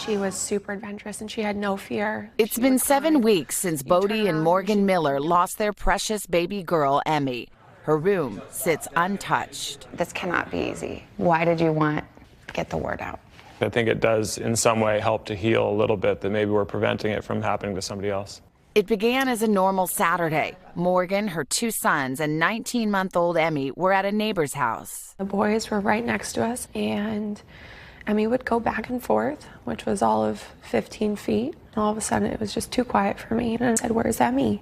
She was super adventurous and she had no fear. It's been 7 weeks since Bode and Morgan Miller lost their precious baby girl, Emmy. Her room sits untouched. This cannot be easy. Why did you want to get the word out? I think it does in some way help to heal a little bit, that maybe we're preventing it from happening to somebody else. It began as a normal Saturday. Morgan, her 2 sons, and 19-month-old Emmy were at a neighbor's house. The boys were right next to us, and Emmy would go back and forth, which was all of 15 feet. And all of a sudden, it was just too quiet for me. And I said, "Where's Emmy?"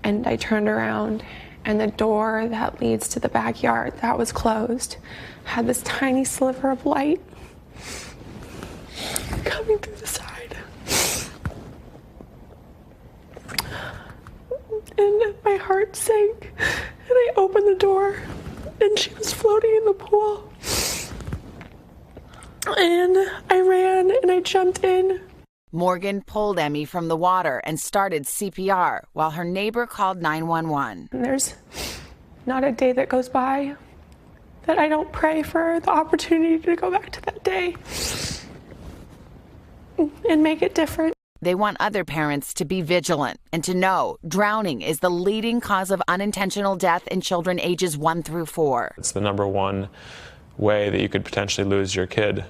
And I turned around, and the door that leads to the backyard that was closed had this tiny sliver of light coming through the side. And my heart sank, and I opened the door, and she was floating in the pool. And I ran and I jumped in. Morgan pulled Emmy from the water and started CPR while her neighbor called 911. And there's not a day that goes by that I don't pray for the opportunity to go back to that day and make it different. They want other parents to be vigilant and to know drowning is the leading cause of unintentional death in children ages 1 through 4. It's the #1 way that you could potentially lose your kid.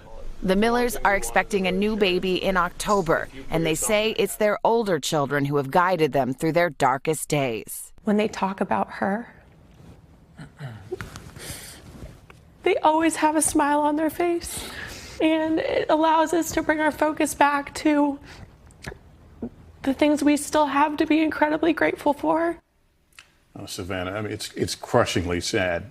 The Millers are expecting a new baby in October, and they say it's their older children who have guided them through their darkest days. When they talk about her, they always have a smile on their face, and it allows us to bring our focus back to the things we still have to be incredibly grateful for. Oh, Savannah, I mean, it's crushingly sad.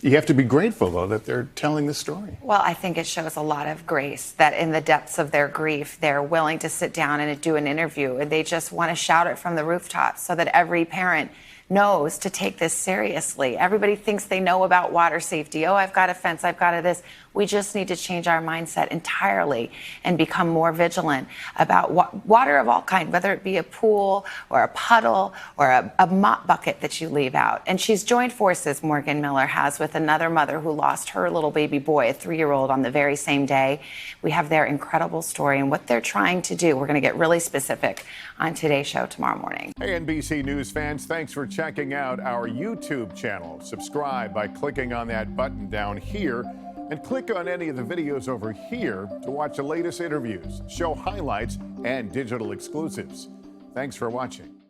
You have to be grateful, though, that they're telling this story. Well, I think it shows a lot of grace that in the depths of their grief, they're willing to sit down and do an interview, and they just want to shout it from the rooftops so that every parent knows to take this seriously. Everybody thinks they know about water safety. Oh, I've got a fence, I've got this. We just need to change our mindset entirely and become more vigilant about water of all kinds, whether it be a pool or a puddle or a mop bucket that you leave out. And she's joined forces, Morgan Miller has, with another mother who lost her little baby boy, a 3-year-old, on the very same day. We have their incredible story and what they're trying to do. We're going to get really specific on today's show tomorrow morning. Hey, NBC News fans, thanks for checking out our YouTube channel. Subscribe by clicking on that button down here, and click on any of the videos over here to watch the latest interviews, show highlights, and digital exclusives. Thanks for watching.